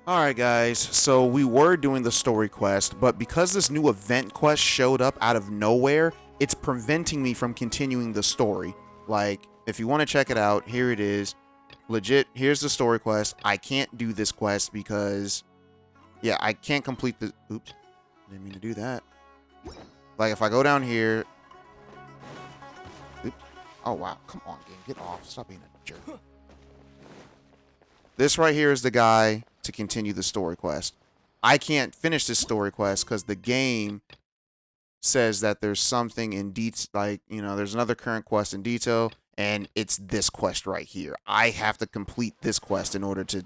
Alright guys, so we were doing the story quest, but because this new event quest showed up out of nowhere, it's preventing me from continuing the story. Like, if you want to check it out, here it is. Legit, here's the story quest. I can't do this quest because, yeah, I can't complete the... Oops, didn't mean to do that. Like, if I go down here... Oops. Oh, wow. Come on, game. Get off. Stop being a jerk. This right here is the guy to continue the story quest. I can't finish this story quest because the game says that there's something in detail, like, there's another current quest in detail, and it's this quest right here. I have to complete this quest in order to...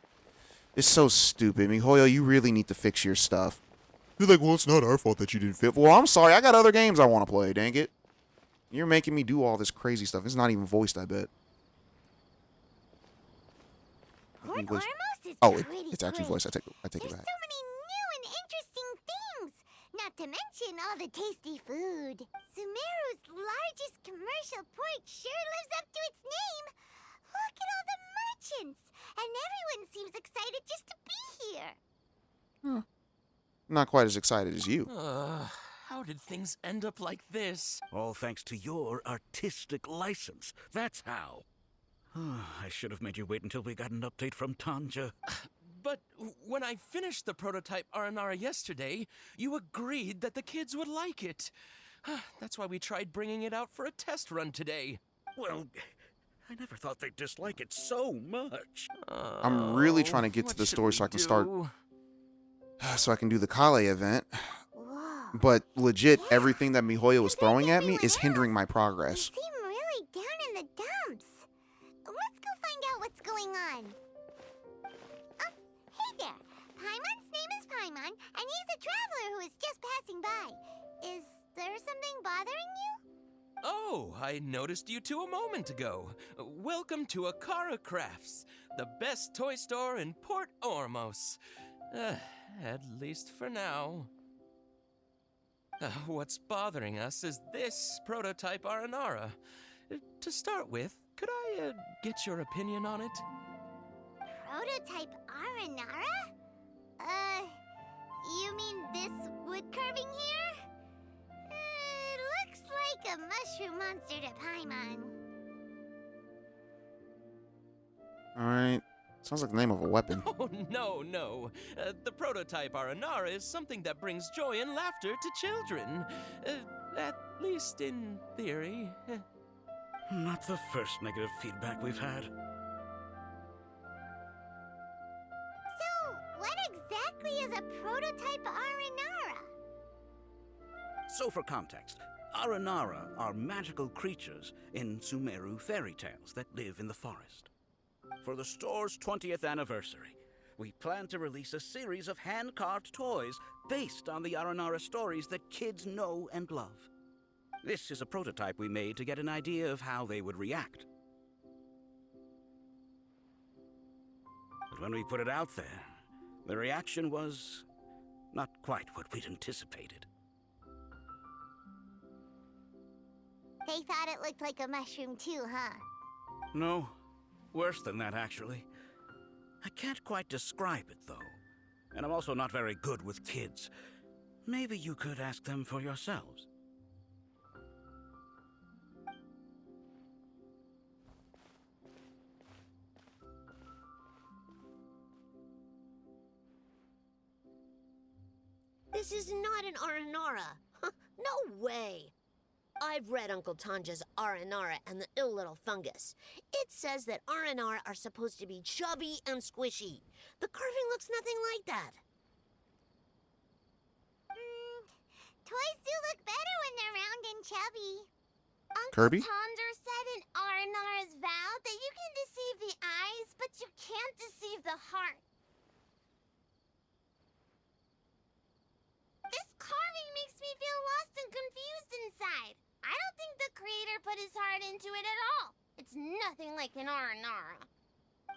It's so stupid. Mihoyo, you really need to fix your stuff. You're like, well, it's not our fault that you didn't fit. Well, I'm sorry. I got other games I want to play, dang it. You're making me do all this crazy stuff. It's not even voiced, I bet. Oh, it's actually voiced. I take it back. There's so many new and interesting things. Not to mention all the tasty food. Sumeru's largest commercial port sure lives up to its name. Look at all the merchants. And everyone seems excited just to be here. Huh. Not quite as excited as you. How did things end up like this? All thanks to your artistic license. That's how. I should have made you wait until we got an update from Tanja. But when I finished the prototype Aranara yesterday, you agreed that the kids would like it. That's why we tried bringing it out for a test run today. Well, I never thought they'd dislike it so much. I'm really trying to get to the story so I can start... So I can do the Kale event. Whoa. But legit, everything that Mihoyo was throwing at me is hindering my progress. They seem really down in the dumps. Let's go find out what's going on. Oh, hey there. Paimon's name is Paimon, and he's a traveler who is just passing by. Is there something bothering you? Oh, I noticed you two a moment ago. Welcome to Akara Crafts, the best toy store in Port Ormos. At least for now. What's bothering us is this prototype Aranara. To start with, could I get your opinion on it? Prototype Aranara? You mean this wood carving here? Looks like a mushroom monster to Paimon. Alright. Sounds like the name of a weapon. Oh, no. The prototype Aranara is something that brings joy and laughter to children. At least in theory. Not the first negative feedback we've had. So, what exactly is a prototype Aranara? So for context, Aranara are magical creatures in Sumeru fairy tales that live in the forest. For the store's 20th anniversary, we plan to release a series of hand-carved toys based on the Aranara stories that kids know and love. This is a prototype we made to get an idea of how they would react. But when we put it out there, the reaction was not quite what we'd anticipated. They thought it looked like a mushroom too, huh? No. Worse than that, actually. I can't quite describe it, though. And I'm also not very good with kids. Maybe you could ask them for yourselves. This is not an Aranara. No way. I've read Uncle Tanja's Aranara and the Ill Little Fungus. It says that Aranara are supposed to be chubby and squishy. The carving looks nothing like that. Toys do look better when they're round and chubby. Kirby? Uncle Tanja said in Aranara's vow that you can deceive the eyes, but you can't deceive the heart. This carving makes me feel lost and confused inside. I don't think the creator put his heart into it at all. It's nothing like an Aranara.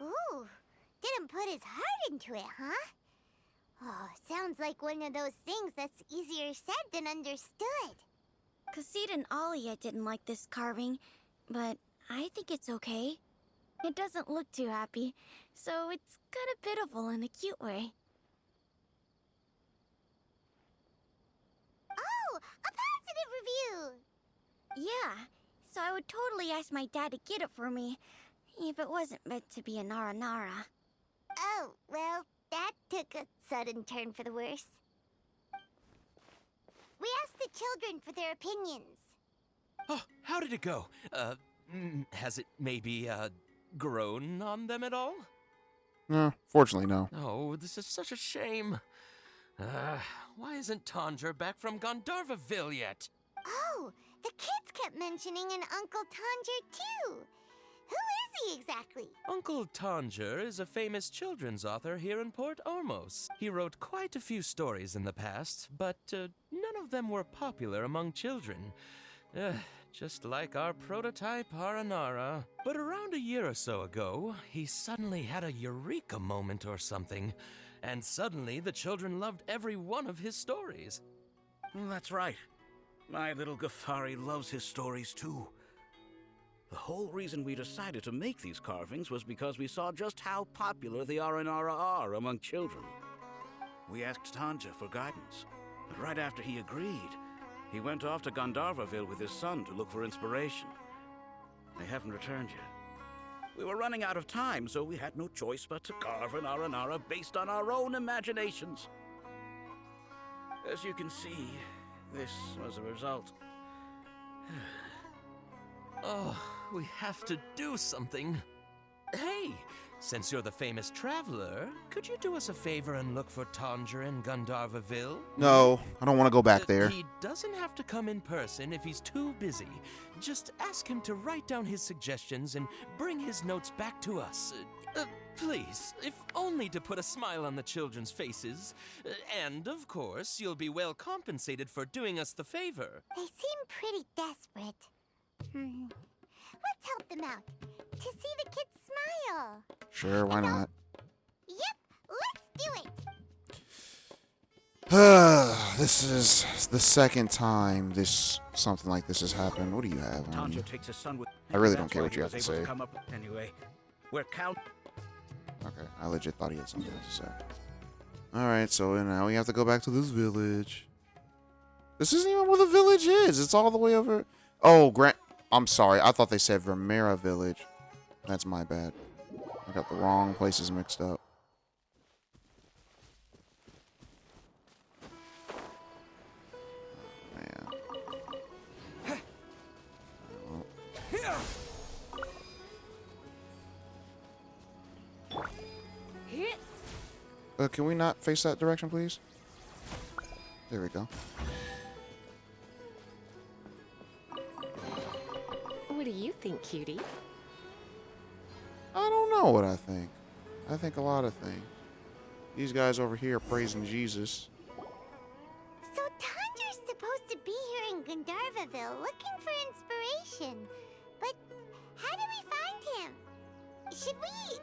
Ooh, didn't put his heart into it, huh? Oh, sounds like one of those things that's easier said than understood. Kassid and Alia didn't like this carving, but I think it's okay. It doesn't look too happy, so it's kind of pitiful in a cute way. Yeah, so I would totally ask my dad to get it for me, if it wasn't meant to be an Aranara. Oh, well, that took a sudden turn for the worse. We asked the children for their opinions. Oh, how did it go? Has it maybe, grown on them at all? No, fortunately, no. Oh, this is such a shame. Why isn't Tanja back from Gandharvaville yet? Oh, the kids kept mentioning an Uncle Tanger, too. Who is he exactly? Uncle Tanger is a famous children's author here in Port Ormos. He wrote quite a few stories in the past, but none of them were popular among children. Just like our prototype Aranara. But around a year or so ago, he suddenly had a eureka moment or something. And suddenly the children loved every one of his stories. That's right. My little Ghaffari loves his stories too. The whole reason we decided to make these carvings was because we saw just how popular the Aranara are among children. We asked Tanja for guidance, but right after he agreed, he went off to Gandharvaville with his son to look for inspiration. They haven't returned yet. We were running out of time, so we had no choice but to carve an Aranara based on our own imaginations. As you can see, this was the result. Oh, we have to do something. Hey, since you're the famous traveler, could you do us a favor and look for Tanger in Gandharvaville? No, I don't want to go back there. He doesn't have to come in person if he's too busy. Just ask him to write down his suggestions and bring his notes back to us. Please, if only to put a smile on the children's faces. And, of course, you'll be well compensated for doing us the favor. They seem pretty desperate. Let's help them out. To see the kids smile. Sure, why not? Yep, let's do it. This is the second time something like this has happened. What do you have? Tanja takes his son with. I really That's don't care why what he you have was to able say. come up. Anyway, we're count. Okay, I legit thought he had something else to say. Alright, so now we have to go back to this village. This isn't even where the village is. It's all the way over. Oh, I'm sorry. I thought they said Vermeera Village. That's my bad. I got the wrong places mixed up. Man. Can we not face that direction, please? There we go. What do you think, cutie? I don't know what I think. I think a lot of things. These guys over here are praising Jesus. So Tanger's supposed to be here in Gandharvaville looking for inspiration. But how do we find him? Should we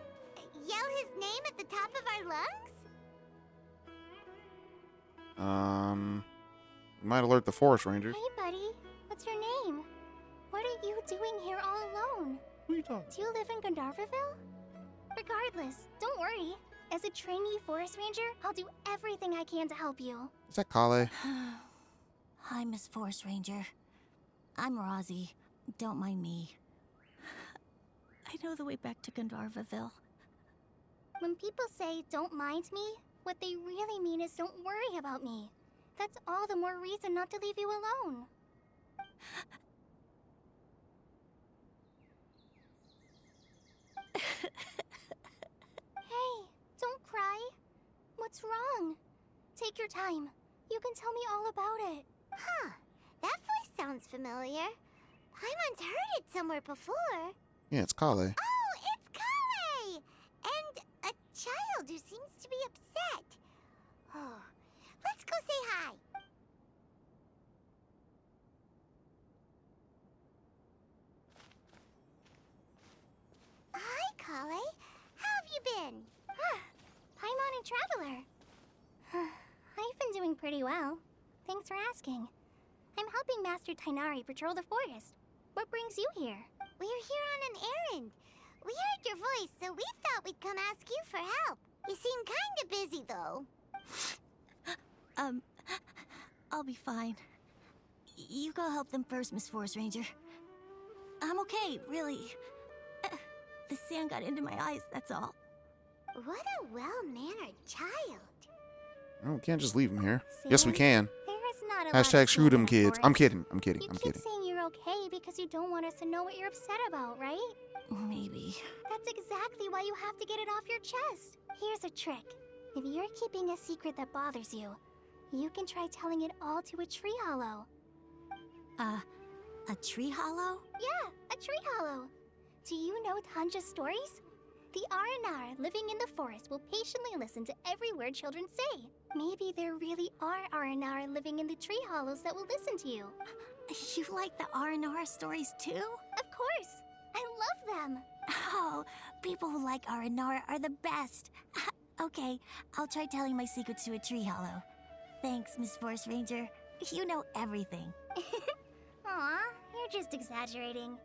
yell his name at the top of our lungs? Might alert the forest ranger. Hey, buddy. What's your name? What are you doing here all alone? What are you talking? Do you live in Gandharvaville? Regardless, don't worry. As a trainee forest ranger, I'll do everything I can to help you. Is that Kale? Hi, Miss Forest Ranger. I'm Rozzy. Don't mind me. I know the way back to Gandharvaville. When people say, don't mind me, what they really mean is don't worry about me. That's all the more reason not to leave you alone. Hey, don't cry. What's wrong? Take your time. You can tell me all about it. Huh. That voice sounds familiar. Paimon's heard it somewhere before. Yeah, it's Kale. Oh, it's Kale! And a child who seems to be upset. Oh, let's go say hi. Hi, Kale. How have you been? Paimon and Traveler. I've been doing pretty well. Thanks for asking. I'm helping Master Tainari patrol the forest. What brings you here? We're here on an errand. We heard your voice, so we thought we'd come ask you for help. You seem kinda busy, though. I'll be fine. You go help them first, Miss Forest Ranger. I'm okay, really. The sand got into my eyes, that's all. What a well-mannered child. Oh, we can't just leave him here. Yes, we can. There is not a lot Hashtag of screw sand them in a kids. I'm forest. kidding. I'm kidding. You I'm keep kidding. saying you're okay because you don't want us to know what you're upset about, right? Maybe. That's exactly why you have to get it off your chest. Here's a trick. If you're keeping a secret that bothers you, you can try telling it all to a tree hollow. A tree hollow? Yeah, a tree hollow. Do you know Tanja's stories? The Aranar living in the forest will patiently listen to every word children say. Maybe there really are Aranar living in the tree hollows that will listen to you. You like the R&R stories too? Of course! I love them! Oh, people who like R&R are the best. Okay, I'll try telling my secrets to a tree hollow. Thanks, Miss Forest Ranger. You know everything. Aw, you're just exaggerating.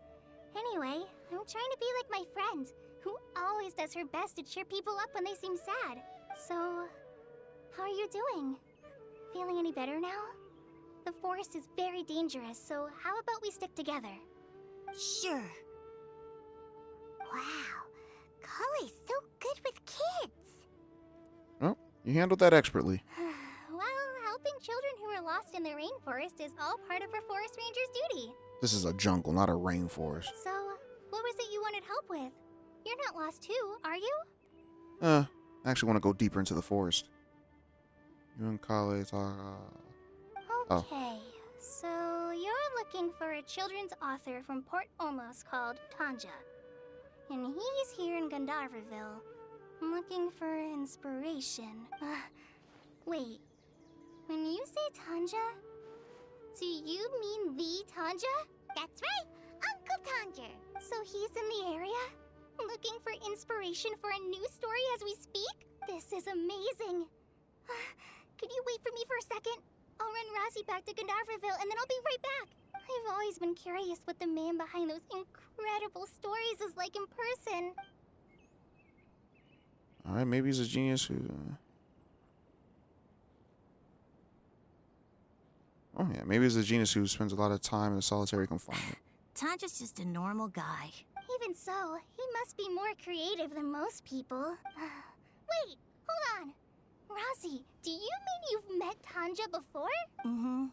Anyway, I'm trying to be like my friend, who always does her best to cheer people up when they seem sad. So, how are you doing? Feeling any better now? The forest is very dangerous, so how about we stick together? Sure. Wow, Kale's so good with kids. Oh, you handled that expertly. Well, helping children who are lost in the rainforest is all part of a forest ranger's duty. This is a jungle, not a rainforest. So, what was it you wanted help with? You're not lost too, are you? I actually want to go deeper into the forest. You and Kale talk. Oh. Okay, so you're looking for a children's author from Port Omos called Tanja. And he's here in Gandharville, looking for inspiration. Wait, when you say Tanja, do you mean the Tanja? That's right, Uncle Tanger. So he's in the area, looking for inspiration for a new story as we speak? This is amazing. Could you wait for me for a second? I'll run Razzie back to Gandharville and then I'll be right back. I've always been curious what the man behind those incredible stories is like in person. Alright, maybe he's a genius who. Oh, yeah, maybe he's a genius who spends a lot of time in solitary confinement. Tanja's just a normal guy. Even so, he must be more creative than most people. Wait, hold on. Razzie, do you mean you've met Tanja before? Mm-hmm.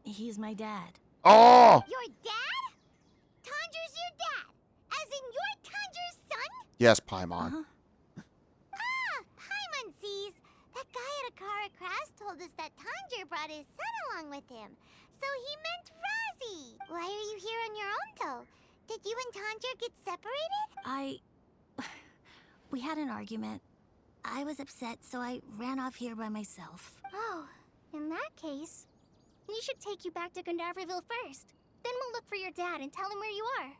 He's my dad. Oh! Your dad? Tanger's your dad? As in you're Tanger's son? Yes, Paimon. Uh-huh. Ah, Paimon sees. That guy at Akara Crash told us that Tanger brought his son along with him. So he meant Razzie. Why are you here on your own, though? Did you and Tanger get separated? We had an argument. I was upset, so I ran off here by myself. Oh, in that case, we should take you back to Gandharville first. Then we'll look for your dad and tell him where you are.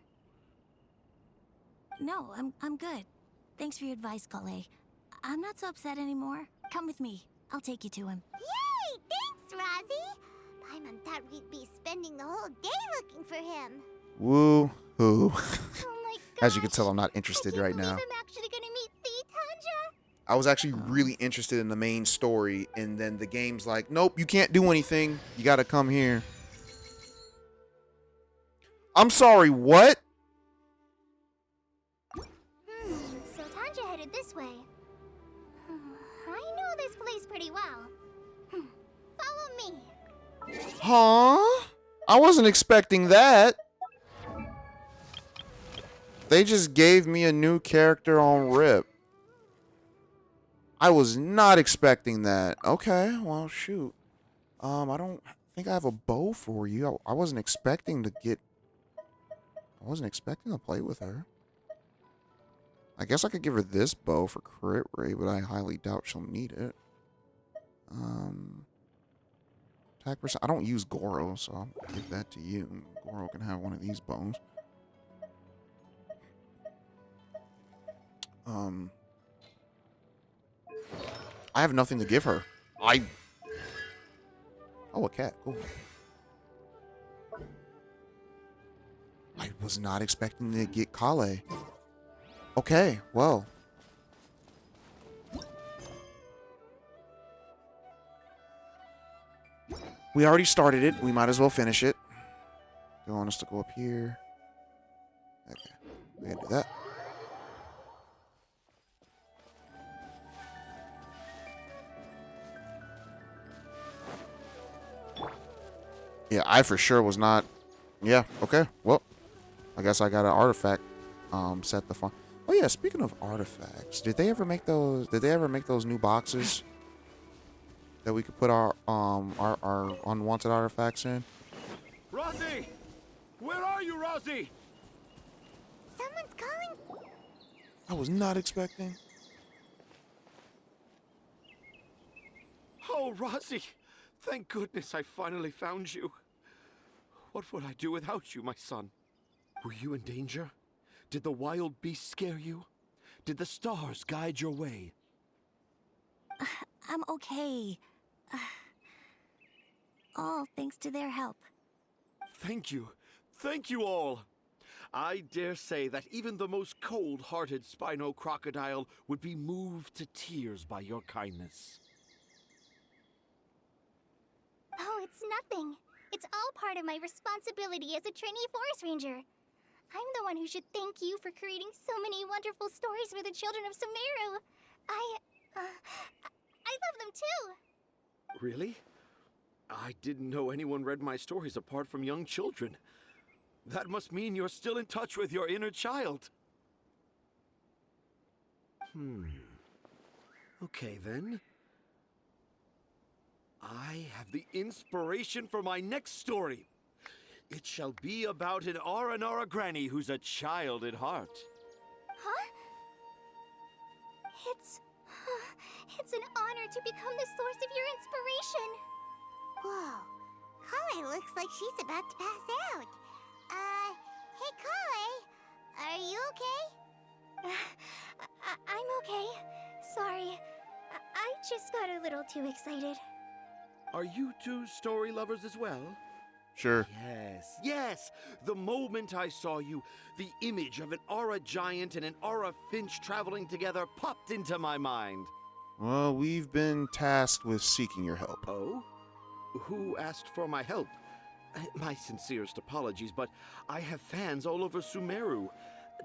No, I'm good. Thanks for your advice, Kale. I'm not so upset anymore. Come with me. I'll take you to him. Yay! Thanks, Razzie. Paimon thought we'd be spending the whole day looking for him. Woo hoo. Oh my gosh. As you can tell, I'm not interested I can't right believe now. I'm actually gonna meet the Tanja. I was actually really interested in the main story, and then the game's like, nope, you can't do anything. You gotta come here. I'm sorry, what? So Tanja headed this way. I know this place pretty well. Follow me. Huh? I wasn't expecting that. They just gave me a new character on RIP. I was not expecting that. Okay, well, shoot. I don't think I have a bow for you. I wasn't expecting to get... I wasn't expecting to play with her. I guess I could give her this bow for crit rate, but I highly doubt she'll need it. Attack percent. I don't use Goro, so I'll give that to you. Goro can have one of these bows. I have nothing to give her. Oh, a cat. Cool. I was not expecting to get Kale. Okay, well. We already started it. We might as well finish it. They want us to go up here. Okay, we can do that. Yeah, I for sure was not. Yeah, okay. Well, I guess I got an artifact set the fun. Oh yeah, speaking of artifacts, did they ever make those new boxes that we could put our unwanted artifacts in? Rosie! Where are you, Rosie? Someone's calling. I was not expecting. Oh, Rosie! Thank goodness I finally found you. What would I do without you, my son? Were you in danger? Did the wild beasts scare you? Did the stars guide your way? I'm okay. All thanks to their help. Thank you. Thank you all. I dare say that even the most cold-hearted Spino crocodile would be moved to tears by your kindness. Oh, it's nothing. It's all part of my responsibility as a trainee forest ranger. I'm the one who should thank you for creating so many wonderful stories for the children of Sumeru. I love them too. Really? I didn't know anyone read my stories apart from young children. That must mean you're still in touch with your inner child. Okay, then. I have the inspiration for my next story. It shall be about an Aranara granny who's a child at heart. Huh? It's an honor to become the source of your inspiration. Whoa. Kale looks like she's about to pass out. Hey Kale, are you okay? I'm okay. Sorry. I just got a little too excited. Are you two story lovers as well? Sure. Yes. The moment I saw you, the image of an aura giant and an aura finch traveling together popped into my mind. Well, we've been tasked with seeking your help. Oh? Who asked for my help? My sincerest apologies, but I have fans all over Sumeru.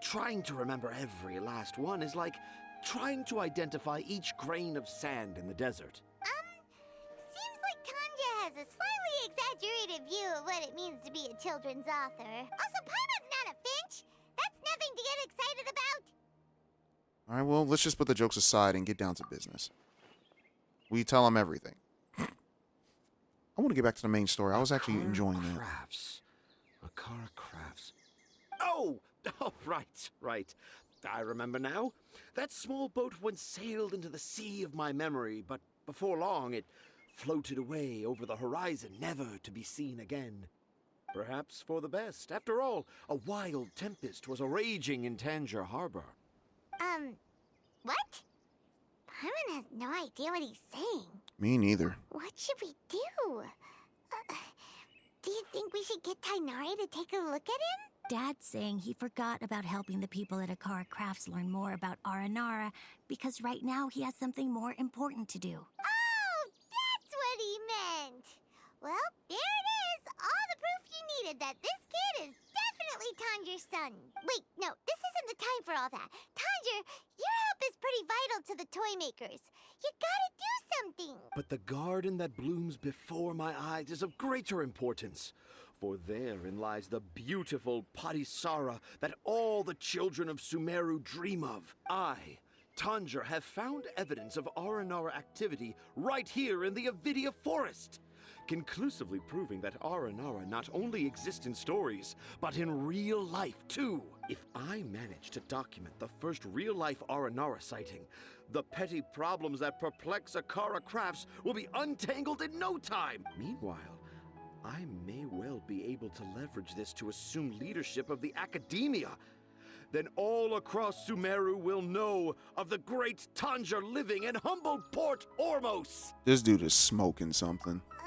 Trying to remember every last one is like trying to identify each grain of sand in the desert. Seems like Tanja has a slightly exaggerated view of what it means to be a children's author. Also, Paimon's not a finch. That's nothing to get excited about. All right, well, let's just put the jokes aside and get down to business. We tell them everything. I want to get back to the main story. I was actually enjoying that. Akara Crafts. Oh, right. I remember now. That small boat once sailed into the sea of my memory, but before long it floated away over the horizon, never to be seen again. Perhaps for the best. After all, a wild tempest was a-raging in Tanger Harbor. What? Paimon has no idea what he's saying. Me neither. What should we do? Do you think we should get Tainari to take a look at him? Dad's saying he forgot about helping the people at Akara Crafts learn more about Aranara because right now he has something more important to do. Oh, that's what he meant. Well, there it is. All the proof you needed that this kid is definitely Tanger's son. Wait, no, this isn't the time for all that. Tanger, your help is pretty vital to the toy makers. You gotta do something. But the garden that blooms before my eyes is of greater importance. For therein lies the beautiful Padisara that all the children of Sumeru dream of. I, Tanger, have found evidence of Aranara activity right here in the Avidia Forest, conclusively proving that Aranara not only exist in stories, but in real life too. If I manage to document the first real-life Aranara sighting, the petty problems that perplex Akara Crafts will be untangled in no time. Meanwhile, I may well be able to leverage this to assume leadership of the academia. Then all across Sumeru will know of the great Tanger living in humble Port Ormos. This dude is smoking something. I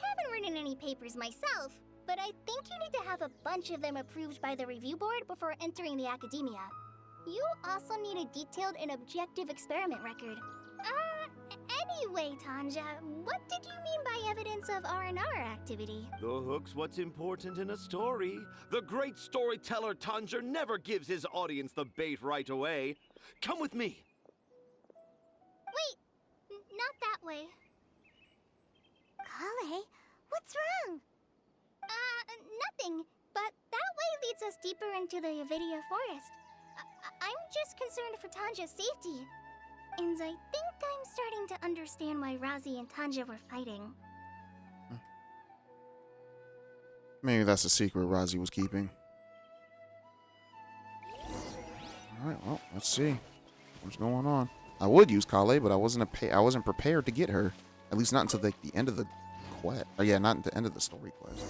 haven't written any papers myself, but I think you need to have a bunch of them approved by the review board before entering the academia. You also need a detailed and objective experiment record. Anyway, Tanja, what did you mean by evidence of R&R activity? The hook's what's important in a story. The great storyteller Tanger never gives his audience the bait right away. Come with me. Wait, not that way. Kale, what's wrong? Nothing. But that way leads us deeper into the Avidia forest. I'm just concerned for Tanja's safety. And I think I'm starting to understand why Razi and Tanja were fighting. Maybe that's a secret Razi was keeping. Alright, well, let's see. What's going on? I would use Kale, but I wasn't prepared to get her. At least not until the end of the quest. Oh yeah, not until the end of the story quest.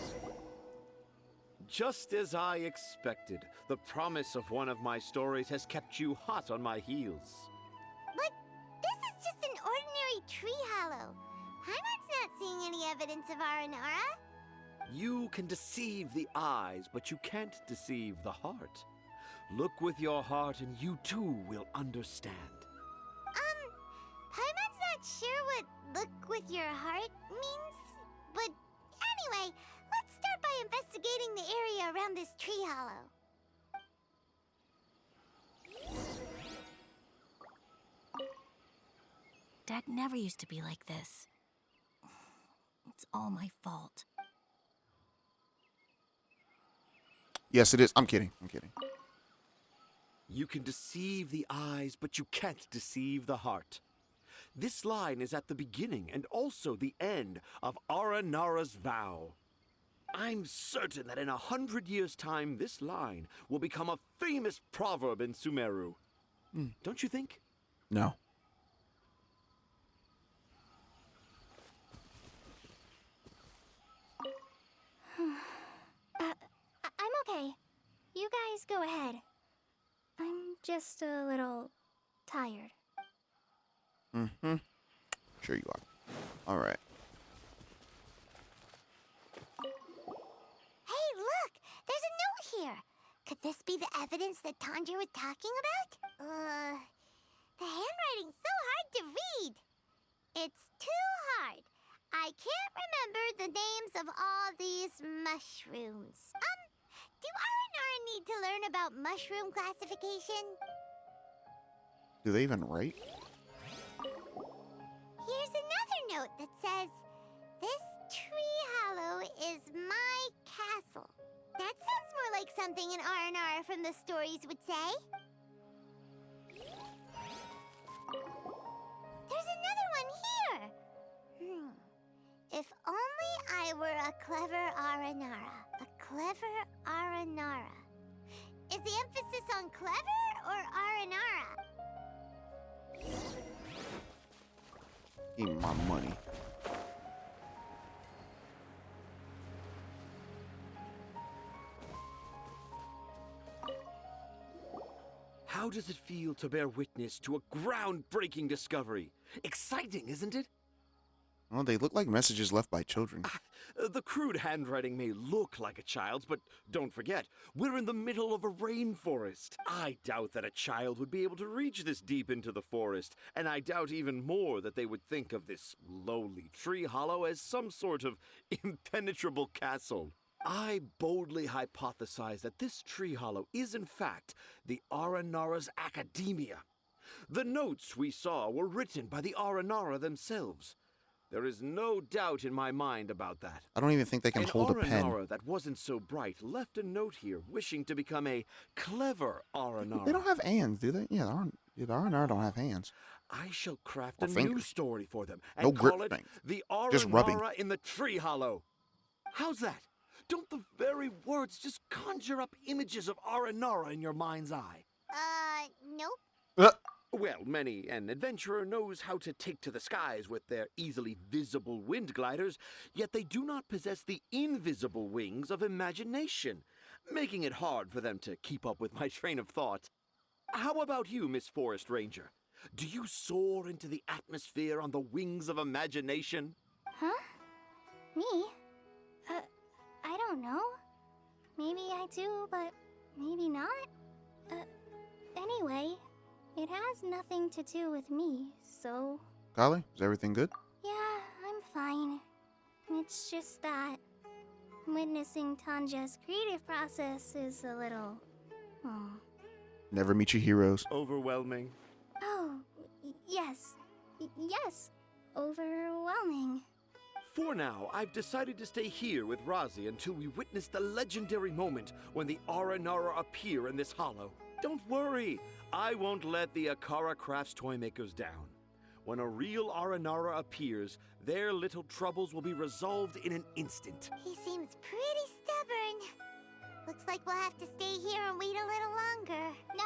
Just as I expected, the promise of one of my stories has kept you hot on my heels. But this is just an ordinary tree hollow. Paimon's not seeing any evidence of Aranara. You can deceive the eyes, but you can't deceive the heart. Look with your heart and you too will understand. Paimon's not sure what look with your heart means. But anyway, let's start by investigating the area around this tree hollow. Dad never used to be like this. It's all my fault. Yes, it is. I'm kidding. I'm kidding. You can deceive the eyes, but you can't deceive the heart. This line is at the beginning and also the end of Aranara's vow. I'm certain that in 100 years' time, this line will become a famous proverb in Sumeru. Don't you think? No. I'm okay. You guys go ahead. I'm just a little tired. Mm-hmm. Sure you are. All right. Hey, look! There's a note here. Could this be the evidence that Tanja was talking about? The handwriting's so hard to read. It's too hard. I can't remember the names of all these mushrooms. Do Aranara need to learn about mushroom classification? Do they even write? Here's another note that says, "This tree hollow is my castle." That sounds more like something an R&R from the stories would say. There's another one here. If only I were a clever Aranara. A clever Aranara. Is the emphasis on clever or Aranara? Give me my money. How does it feel to bear witness to a groundbreaking discovery? Exciting, isn't it? Well, they look like messages left by children. The crude handwriting may look like a child's, but don't forget, we're in the middle of a rainforest. I doubt that a child would be able to reach this deep into the forest, and I doubt even more that they would think of this lowly tree hollow as some sort of impenetrable castle. I boldly hypothesize that this tree hollow is in fact the Aranara's academia. The notes we saw were written by the Aranara themselves. There is no doubt in my mind about that. I don't even think they can hold a pen. An Aranara that wasn't so bright left a note here wishing to become a clever Aranara. They don't have hands, do they? Yeah, the R&R don't have hands. I shall craft Or a new fingers. story for them and No grip call it fingers. The Just rubbing. Aranara in the Tree Hollow. How's that? Don't the very words just conjure up images of Aranara in your mind's eye? Nope. Well, many an adventurer knows how to take to the skies with their easily visible wind gliders, yet they do not possess the invisible wings of imagination, making it hard for them to keep up with my train of thought. How about you, Miss Forest Ranger? Do you soar into the atmosphere on the wings of imagination? Huh? Me? I don't know. Maybe I do, but maybe not. Anyway, It has nothing to do with me, so Kali, is everything good? yeah, I'm fine. It's just that witnessing Tanja's creative process is a little, Never meet your heroes. Overwhelming. oh, yes, yes, overwhelming. For now, I've decided to stay here with Razi until we witness the legendary moment when the Aranara appear in this hollow. Don't worry, I won't let the Akara Crafts toymakers down. When a real Aranara appears, their little troubles will be resolved in an instant. He seems pretty stubborn. Looks like we'll have to stay here and wait a little longer. No,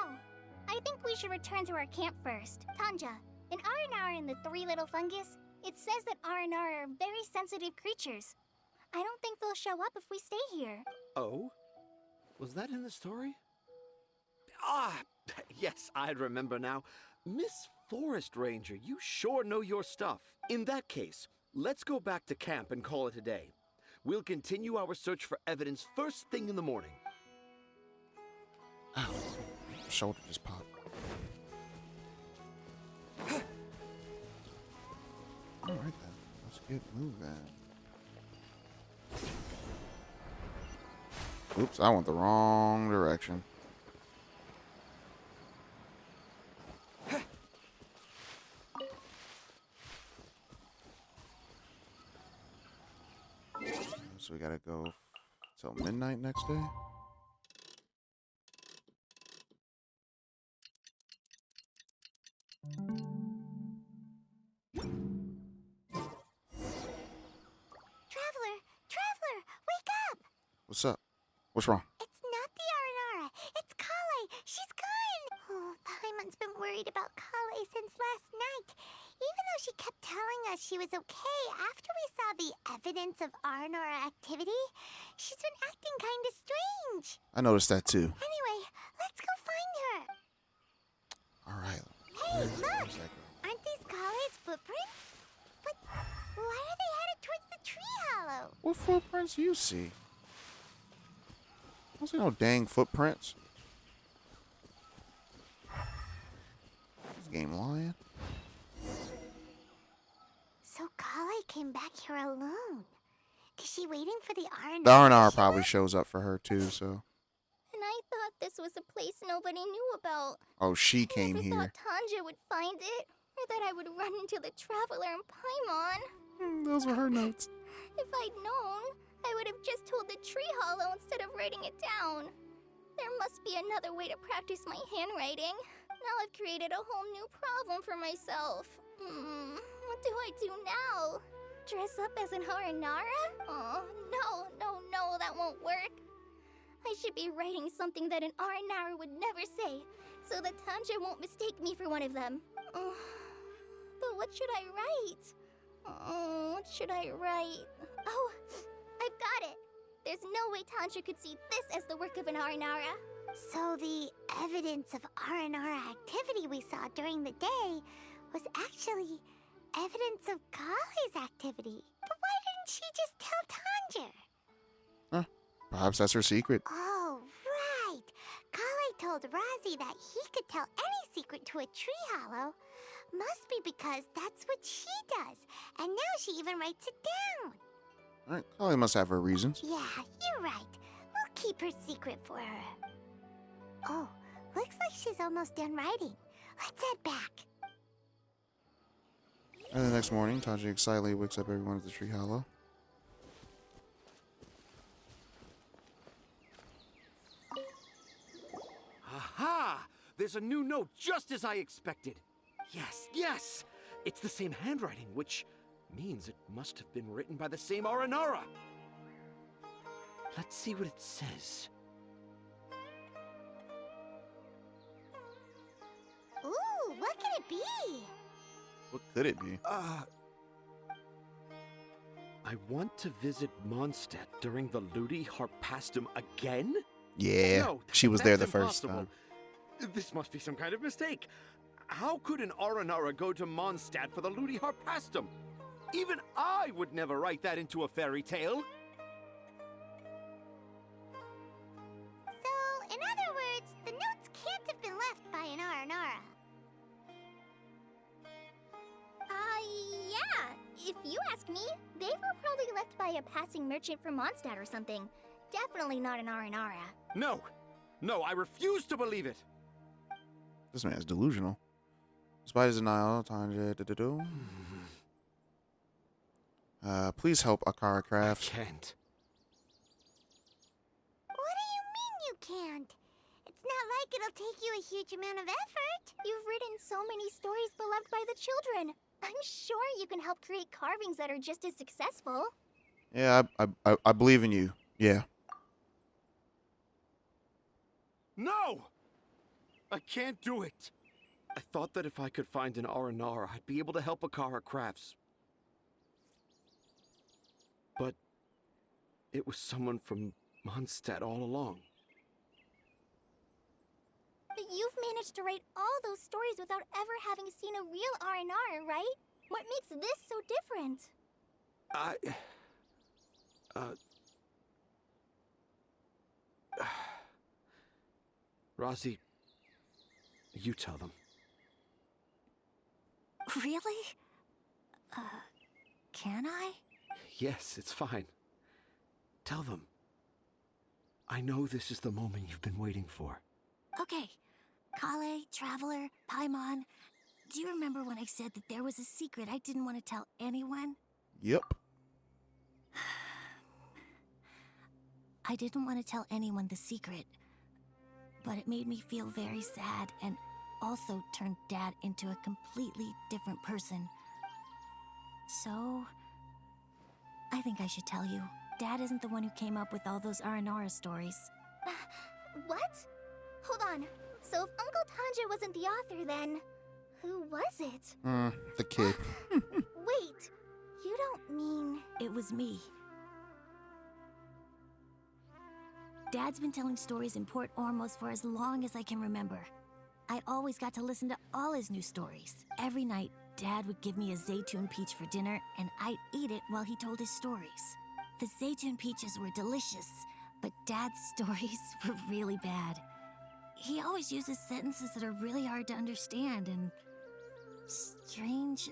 I think we should return to our camp first. Tanja, in Aranara and the Three Little Fungus, it says that Aranara are very sensitive creatures. I don't think they'll show up if we stay here. Oh? Was that in the story? Ah, yes, I remember now. Miss Forest Ranger, you sure know your stuff. In that case, let's go back to camp and call it a day. We'll continue our search for evidence first thing in the morning. Ow. Shoulder just popped. Alright then. Let's get moving. Oops, I went the wrong direction. So we gotta go till midnight next day. Traveler, wake up! What's up? What's wrong? It's not the Aranara. It's Kale. She's gone. Oh, Paimon's been worried about Kale since last night. Even though she kept telling us she was okay after we saw the evidence of Aranara activity, she's been acting kind of strange. I noticed that too. Anyway, let's go find her. Alright. Hey, look! Aren't these Kale's footprints? But why are they headed towards the tree hollow? What footprints do you see? I don't see no dang footprints. This game lying. So Kale came back here alone. Is she waiting for the Aranara? The R&R probably shows up for her too, so. And I thought this was a place nobody knew about. Oh, she I came never here. thought Tanja would find it, or that I would run into the Traveler and Paimon. Those were her notes. If I'd known, I would have just told the tree hollow instead of writing it down. There must be another way to practice my handwriting. Now I've created a whole new problem for myself. What do I do now? Dress up as an Haranara? Oh, no, that won't work. I should be writing something that an Aranara would never say, so that Tanja won't mistake me for one of them. But what should I write? What should I write? Oh, I've got it! There's no way Tanja could see this as the work of an Aranara. So the evidence of Aranara activity we saw during the day was actually evidence of Kale's activity. But why didn't she just tell Tanja? Perhaps that's her secret. Oh, right. Kale told Razi that he could tell any secret to a tree hollow. Must be because that's what she does. And now she even writes it down. Alright, Kali must have her reasons. Yeah, you're right. We'll keep her secret for her. Oh, looks like she's almost done writing. Let's head back. And the next morning, Tanja excitedly wakes up everyone at the tree hollow. Aha! There's a new note just as I expected. Yes! It's the same handwriting, which means it must have been written by the same Aranara. Let's see what it says. Ooh, what could it be? What could it be? I want to visit Mondstadt during the Ludi Harpastum again? Yeah, No, she was there the that's first impossible. time. This must be some kind of mistake. How could an Aranara go to Mondstadt for the Ludi Harpastum? Even I would never write that into a fairy tale. So, in other words, the notes can't have been left by an Aranara. If you ask me, they were probably left by a passing merchant from Mondstadt or something. Definitely not an Aranara. No! No, I refuse to believe it! This man's delusional. Despite his denial, Tanja. Please help Akara I Crafts. can't. What do you mean you can't? It's not like it'll take you a huge amount of effort. You've written so many stories beloved by the children. I'm sure you can help create carvings that are just as successful. Yeah, I believe in you. Yeah. No! I can't do it! I thought that if I could find an Aranara, I'd be able to help Akara Crafts. But it was someone from Mondstadt all along. But you've managed to write all those stories without ever having seen a real Aranara, right? What makes this so different? Rosie, you tell them. Really? Can I? Yes, it's fine. Tell them. I know this is the moment you've been waiting for. Okay. Kale, Traveler, Paimon, do you remember when I said that there was a secret I didn't want to tell anyone? Yep. I didn't want to tell anyone the secret, but it made me feel very sad and also turned Dad into a completely different person. So, I think I should tell you. Dad isn't the one who came up with all those Aranara stories. What? Hold on. So if Uncle Tanja wasn't the author, then who was it? The kid. Wait, you don't mean... It was me. Dad's been telling stories in Port Ormos for as long as I can remember. I always got to listen to all his new stories. Every night, Dad would give me a Zaytun peach for dinner, and I'd eat it while he told his stories. The Zaytun peaches were delicious, but Dad's stories were really bad. He always uses sentences that are really hard to understand and strange,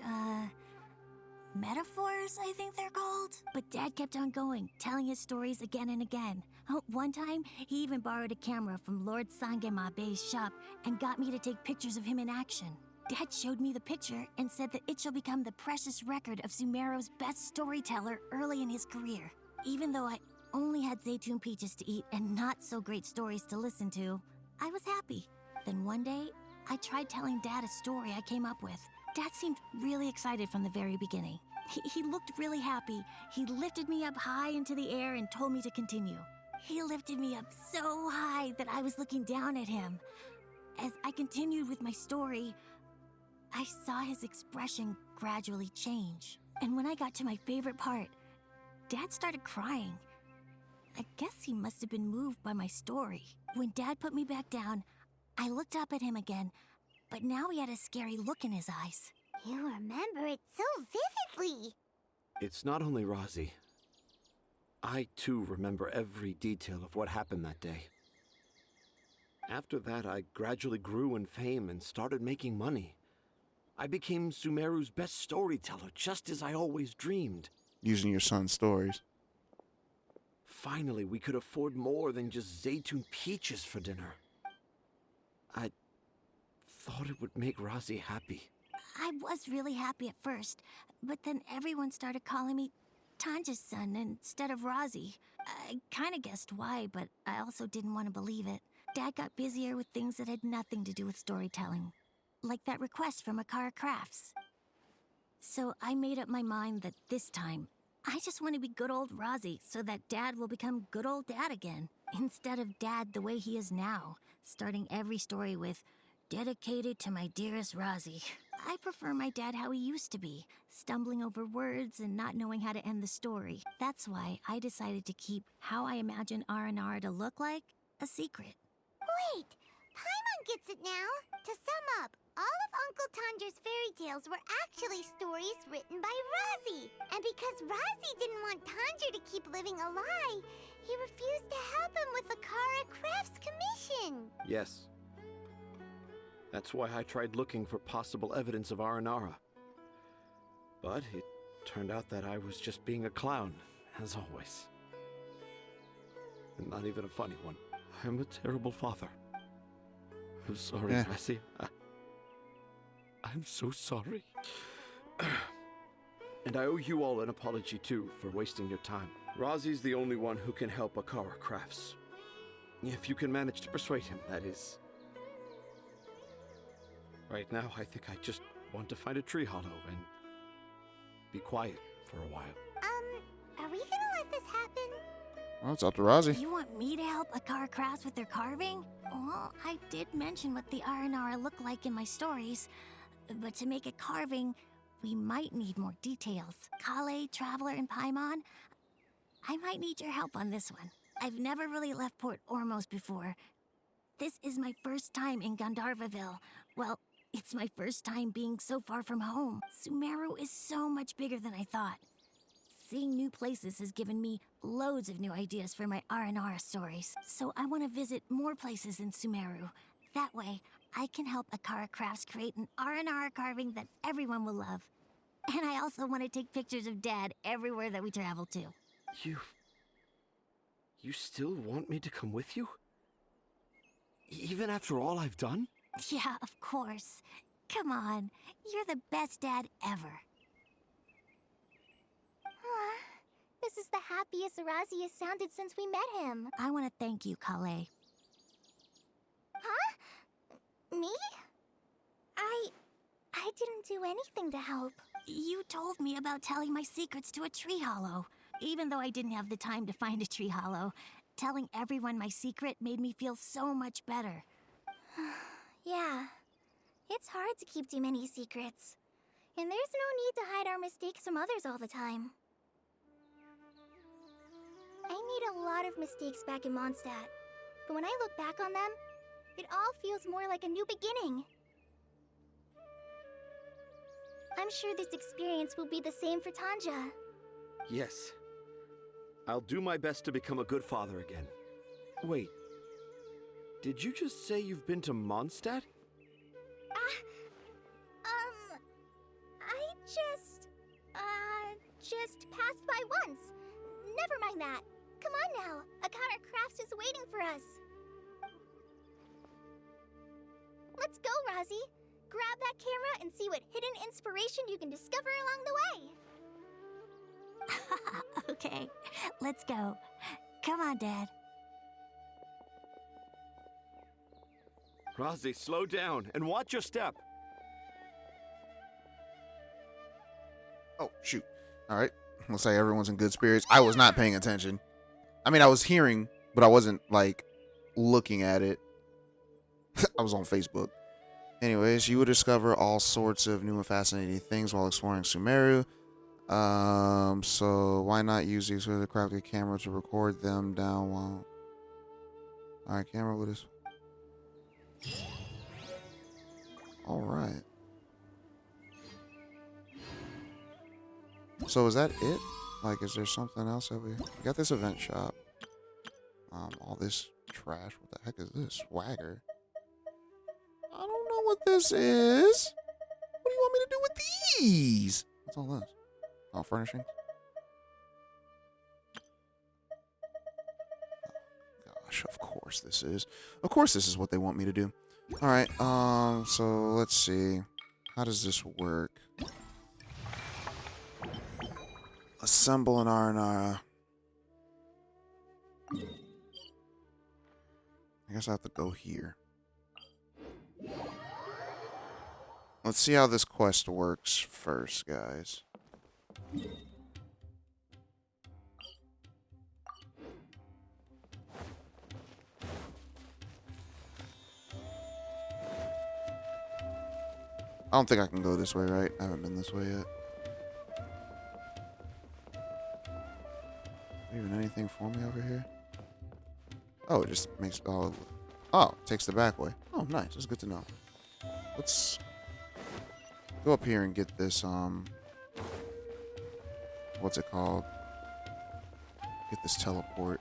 metaphors, I think they're called. But Dad kept on going, telling his stories again and again. One time, he even borrowed a camera from Lord Sangemabe's shop and got me to take pictures of him in action. Dad showed me the picture and said that it shall become the precious record of Sumeru's best storyteller early in his career. Even though I only had Zaytun peaches to eat and not so great stories to listen to, I was happy. Then one day, I tried telling Dad a story I came up with. Dad seemed really excited from the very beginning. He looked really happy. He lifted me up high into the air and told me to continue. He lifted me up so high that I was looking down at him. As I continued with my story, I saw his expression gradually change. And when I got to my favorite part, Dad started crying. I guess he must have been moved by my story. When Dad put me back down, I looked up at him again, but now he had a scary look in his eyes. You remember it so vividly. It's not only Rosie. I, too, remember every detail of what happened that day. After that, I gradually grew in fame and started making money. I became Sumeru's best storyteller, just as I always dreamed. Using your son's stories. Finally, we could afford more than just Zaytun peaches for dinner. I thought it would make Rosie happy. I was really happy at first, but then everyone started calling me Tanja's son instead of Rosie. I kind of guessed why, but I also didn't want to believe it. Dad got busier with things that had nothing to do with storytelling, like that request from Akara Crafts. So I made up my mind that this time, I just want to be good old Rosie so that Dad will become good old Dad again, instead of Dad the way he is now, starting every story with, "Dedicated to my dearest Rosie." I prefer my dad how he used to be, stumbling over words and not knowing how to end the story. That's why I decided to keep how I imagine Aranara to look like a secret. Wait, Paimon gets it now. To sum up, all of Uncle Tanja's fairy tales were actually stories written by Rosie. And because Rosie didn't want Tanja to keep living a lie, he refused to help him with the Kara Crafts commission. Yes. That's why I tried looking for possible evidence of Aranara. But it Turned out that I was just being a clown, as always. And not even a funny one. I'm a terrible father. I'm sorry, Yeah. Bessie. I'm so sorry. And I owe you all an apology, too, for wasting your time. Razi's the only one who can help Akara Crafts. If you can manage to persuade him, that is. Right now, I think I just want to find a tree hollow and be quiet for a while. Are we gonna let this happen? Well, it's up to Rozzy. You want me to help Akara Crafts with their carving? Well, I did mention what the Aranara look like in my stories, but to make a carving, we might need more details. Kale, Traveler, and Paimon, I might need your help on this one. I've never really left Port Ormos before. This is my first time in Gandharvaville. Well, it's my first time being so far from home. Sumeru is so much bigger than I thought. Seeing new places has given me loads of new ideas for my Aranara stories. So I want to visit more places in Sumeru. That way, I can help Akara Crafts create an Aranara carving that everyone will love. And I also want to take pictures of Dad everywhere that we travel to. You still want me to come with you? Even after all I've done? Yeah, of course. Come on, you're the best dad ever. This is the happiest Arazi has sounded since we met him. I want to thank you, Kale. Me? I didn't do anything to help. You told me about telling my secrets to a tree hollow. Even though I didn't have the time to find a tree hollow, telling everyone my secret made me feel so much better. Yeah. It's hard to keep too many secrets. And there's no need to hide our mistakes from others all the time. I made a lot of mistakes back in Mondstadt. But when I look back on them, it all feels more like a new beginning. I'm sure this experience will be the same for Tanja. Yes. I'll do my best to become a good father again. Wait. Did you just say you've been to Mondstadt? I just passed by once. Never mind that. Come on now. Akara Crafts is waiting for us. Let's go, Razi. Grab that camera and see what hidden inspiration you can discover along the way. Okay, let's go. Come on, Dad. Razi, slow down and watch your step. Oh, shoot. All right. Looks like everyone's in good spirits. I was not paying attention. I mean, I was hearing, but I wasn't, like, looking at it. I was on Facebook. Anyways, you will discover all sorts of new and fascinating things while exploring Sumeru. So why not use these with a crafted camera to record them down while... Alright, camera with us. Alright. So is that it? Like, is there something else that we got? This event shop. All this trash. What the heck is this? Swagger. I don't know what this is. What do you want me to do with these? What's all this? Oh, furnishings. Oh, gosh, of course this is. Of course this is what they want me to do. All right. So let's see. How does this work? Assemble an Aranara. I guess I have to go here. Let's see how this quest works first, guys. I don't think I can go this way, right? I haven't been this way yet. Even anything for me over here? Oh, it just makes... Oh, it takes the back way. Oh, nice. That's good to know. Let's go up here and get this, what's it called? Get this teleport.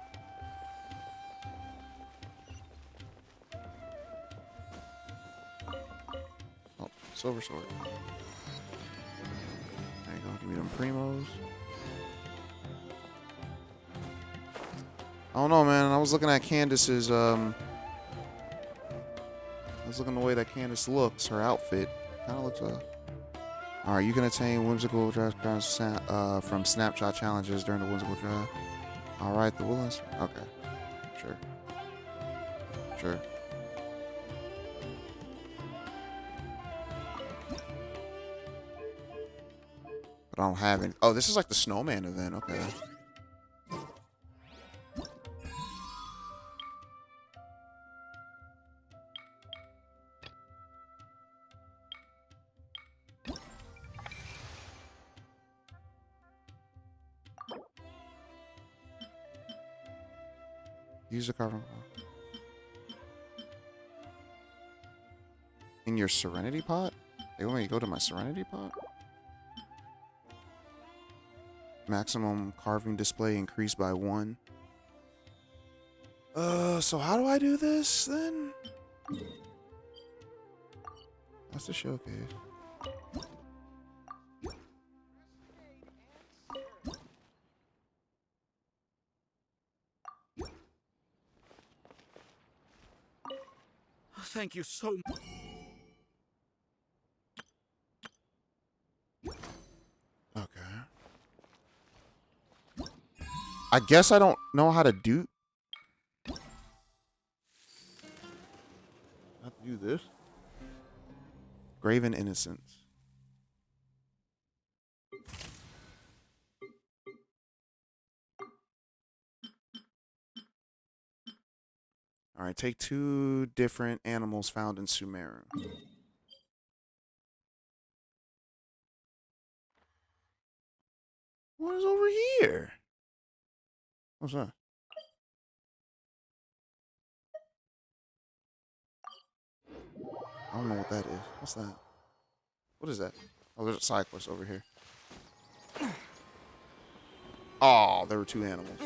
Oh, silver sword. There you go. Give me them primos. I don't know, man. I was looking at Candace's, I was looking the way that Candace looks, her outfit. Kind of looks, Alright, you can attain whimsical draft cards from snapshot challenges during the whimsical draft. Alright, the Woodlands. Okay. Sure. Sure. But I don't have any. Oh, this is like the snowman event. Okay. Use the carbon. In your Serenity pot? They want me to go to my Serenity pot? Maximum carving display increased by 1. So how do I do this then? That's the showcase. Thank you so much. Okay. I guess I don't know how to do. How to do this? Graven Innocence. All right, take 2 different animals found in Sumeru. What is over here? What's that? I don't know what that is. What's that? What is that? Oh, there's a side quest over here. Oh, there were 2 animals.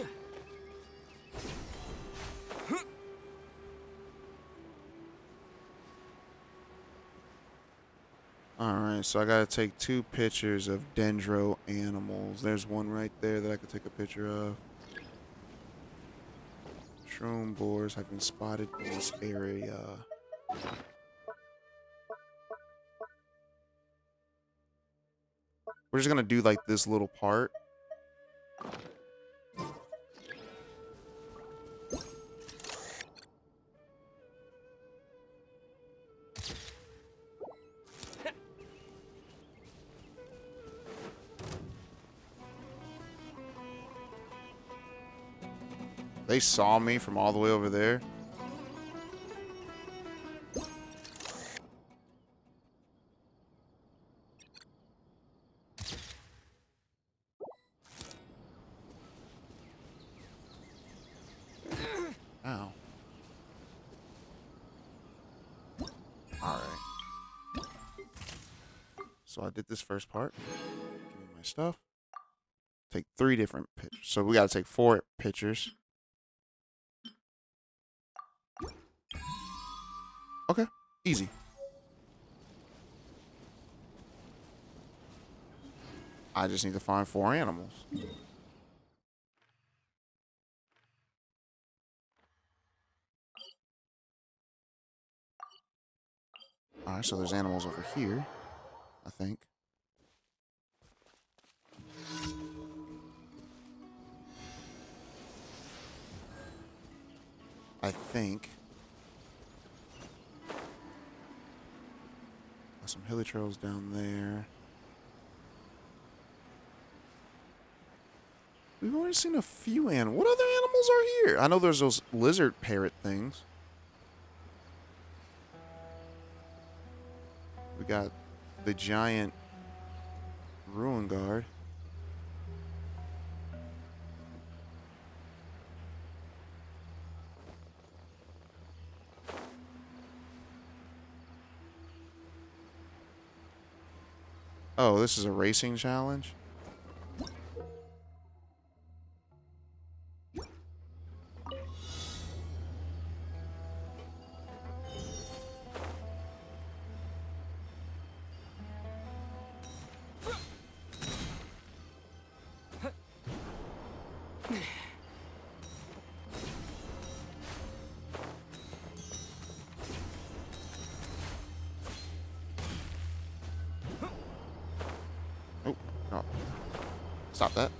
Alright, so I gotta take 2 pictures of dendro animals. There's one right there that I could take a picture of. Shroom boars have been spotted in this area. We're just gonna do like this little part. They saw me from all the way over there. Ow. Alright. So I did this first part. Give me my stuff. Take 3 different pictures. So we gotta take 4 pictures. Okay, easy. I just need to find 4 animals. Alright, so there's animals over here, I think. Got some hilly trails down there. We've only seen a few animals. What other animals are here? I know there's those lizard parrot things. We got the giant ruin guard. Oh, this is a racing challenge? Stop that.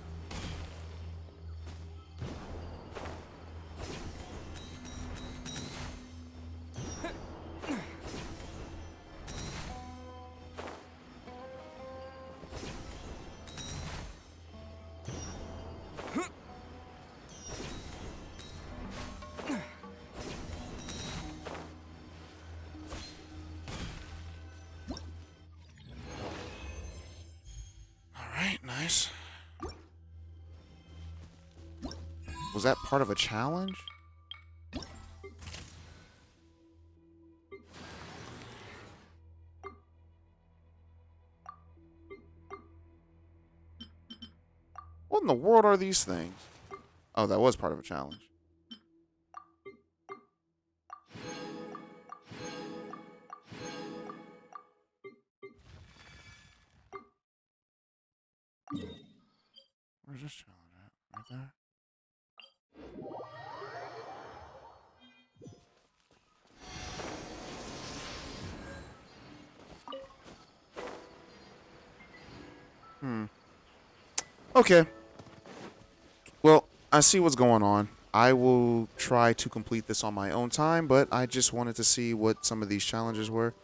Alright, nice. Was that part of a challenge? What in the world are these things? Oh, that was part of a challenge. Where's this challenge at? Right there? Okay. Well, I see what's going on. I will try to complete this on my own time, but I just wanted to see what some of these challenges were.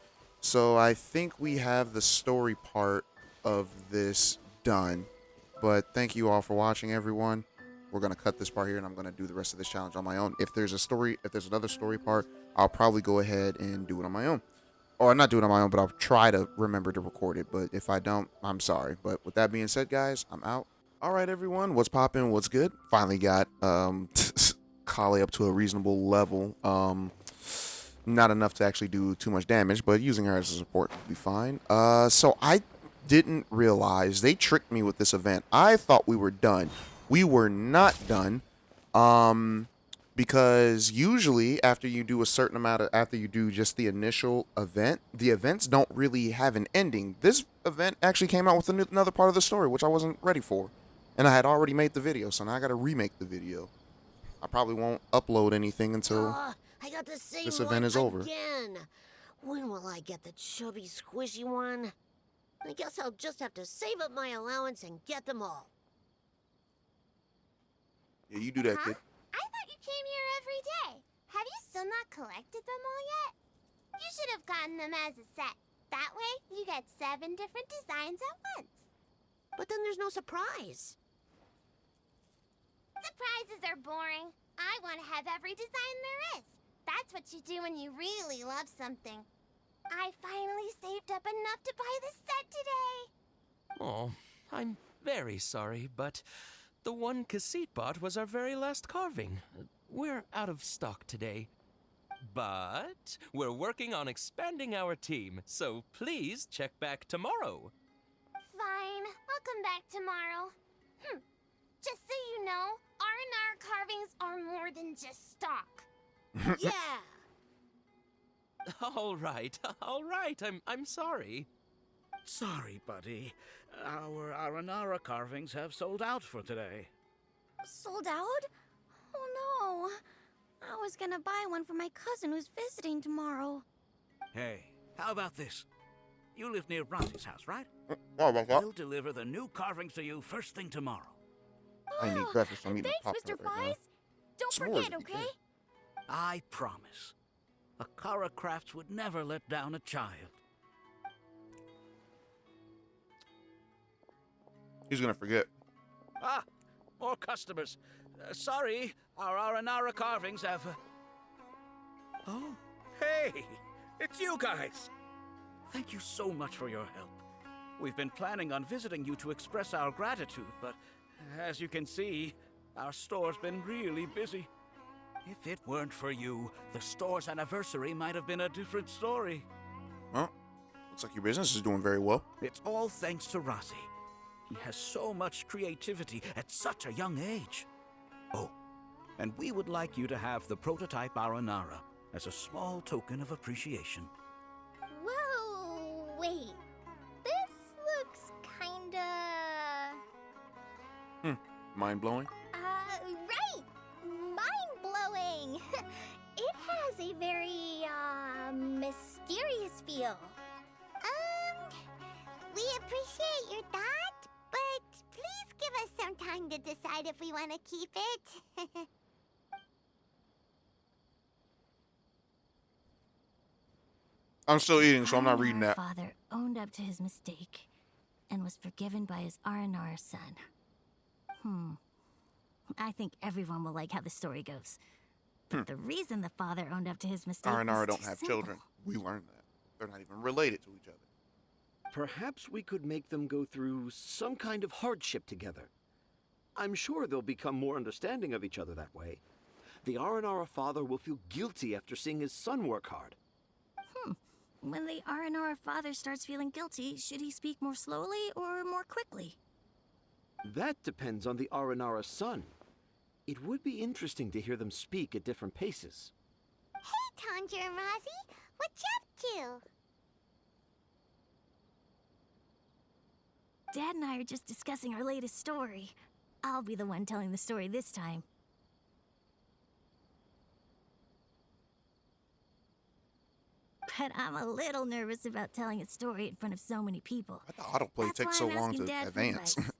So I think we have the story part of this done. But thank you all for watching, everyone. We're gonna cut this part here, and I'm gonna do the rest of this challenge on my own. If there's another story part, I'll probably go ahead and do it on my own. Or not do it on my own, but I'll try to remember to record it. But if I don't, I'm sorry. But with that being said, guys, I'm out. All right, everyone. What's poppin'? What's good? Finally got Kali up to a reasonable level. Not enough to actually do too much damage, but using her as a support will be fine. So I didn't realize they tricked me with this event. I thought we were done. We were not done. Because usually after you do a certain amount of, after you do just the initial event, the events don't really have an ending. This event actually came out with another part of the story, which I wasn't ready for. And I had already made the video, so now I gotta remake the video. I probably won't upload anything until I got the same this one event is over. again. When will I get the chubby, squishy one? I guess I'll just have to save up my allowance and get them all. Yeah, you do that, kid. I thought you came here every day. Have you still not collected them all yet? You should have gotten them as a set. That way, you get 7 different designs at once. But then there's no surprise. Surprises are boring. I want to have every design there is. That's what you do when you really love something. I finally saved up enough to buy the set today. Oh, I'm very sorry, but the one Cassette bought was our very last carving. We're out of stock today. But we're working on expanding our team, so please check back tomorrow. Fine, I'll come back tomorrow. Just so you know, R&R carvings are more than just stock. Yeah. All right. I'm sorry. Sorry, buddy. Our Aranara carvings have sold out for today. Sold out? Oh no. I was gonna buy one for my cousin who's visiting tomorrow. Hey, how about this? You live near Bronte's house, right? Oh, my God. We'll deliver the new carvings to you first thing tomorrow. I need breakfast. I'm eating Thanks, popcorn Mr. right now. Fies. Don't S'mores forget, would be okay? good. I promise. Akara Crafts would never let down a child. He's gonna forget. Ah, more customers. Sorry, our Aranara carvings have... Oh, hey, it's you guys. Thank you so much for your help. We've been planning on visiting you to express our gratitude, but as you can see, our store's been really busy. If it weren't for you, the store's anniversary might have been a different story. Well, looks like your business is doing very well. It's all thanks to Rossi. He has so much creativity at such a young age. Oh, and we would like you to have the prototype Aranara as a small token of appreciation. Whoa, wait. This looks kinda... Mind blowing. Right! Mind-blowing! It has a very, mysterious feel. We appreciate your thought, but please give us some time to decide if we want to keep it. I'm still eating, so I'm not reading Our that. father owned up to his mistake and was forgiven by his Aranar son. I think everyone will like how the story goes. But the reason the father owned up to his mistake R and was R don't too have simple. children. We learned that. They're not even related to each other. Perhaps we could make them go through some kind of hardship together. I'm sure they'll become more understanding of each other that way. The Aranara father will feel guilty after seeing his son work hard. When the Aranara father starts feeling guilty, should he speak more slowly or more quickly? That depends on the Aranara son. It would be interesting to hear them speak at different paces. Hey, Tanja and Rosie, what you up to? Dad and I are just discussing our latest story. I'll be the one telling the story this time. But I'm a little nervous about telling a story in front of so many people. I thought autoplay That's takes why so I'm long asking to Dad for advance. advice.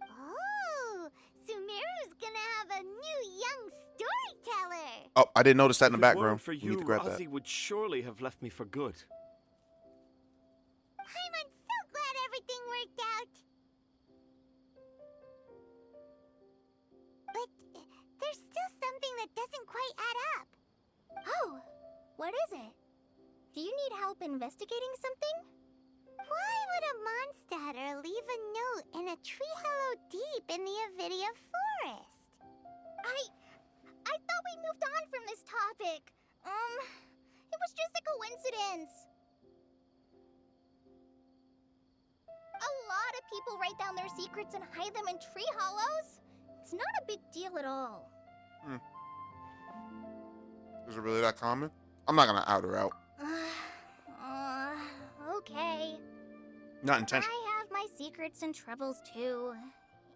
Oh, Sumeru's gonna have a new young storyteller. Oh, I didn't notice that in the If it background. weren't for We you, need to grab that. Rosie would surely have left me for good. I'm so glad everything worked out. But there's still something that doesn't quite add up. Oh, what is it? Do you need help investigating something? Why would a monster leave a note in a tree hollow deep in the Avidia forest? I thought we moved on from this topic. It was just a coincidence. A lot of people write down their secrets and hide them in tree hollows. It's not a big deal at all. Is it really that common? I'm not gonna out her out. Okay. Not intentional. I have my secrets and troubles too.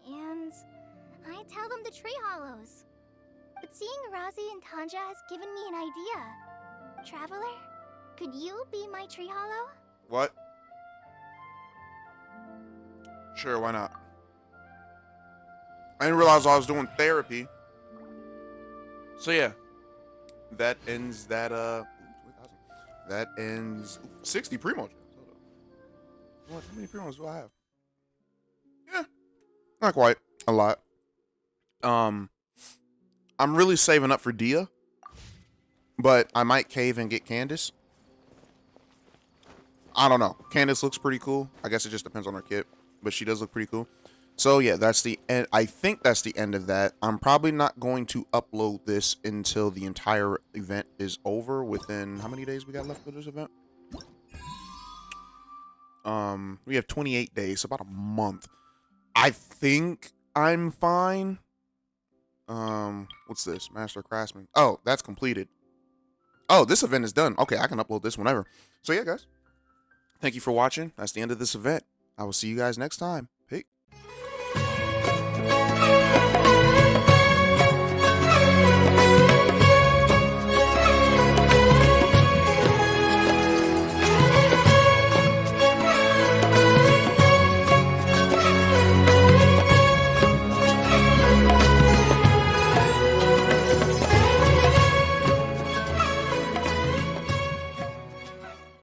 And I tell them the tree hollows. But seeing Razi and Tanja has given me an idea. Traveler, could you be my tree hollow? What? Sure, why not? I didn't realize I was doing therapy. So yeah, that ends that 20,000. That ends 60 primo gems. Hold up. What? How many primos do I have? Yeah, not quite a lot. I'm really saving up for Dia, but I might cave and get Candace. I don't know. Candace looks pretty cool. I guess it just depends on her kit, but she does look pretty cool. So yeah, that's the end. I think that's the end of that. I'm probably not going to upload this until the entire event is over. Within how many days we got left for this event? We have 28 days, so about a month. I think I'm fine. What's this? Master Craftsman. Oh, that's completed. Oh, this event is done. Okay, I can upload this whenever. So yeah, guys. Thank you for watching. That's the end of this event. I will see you guys next time.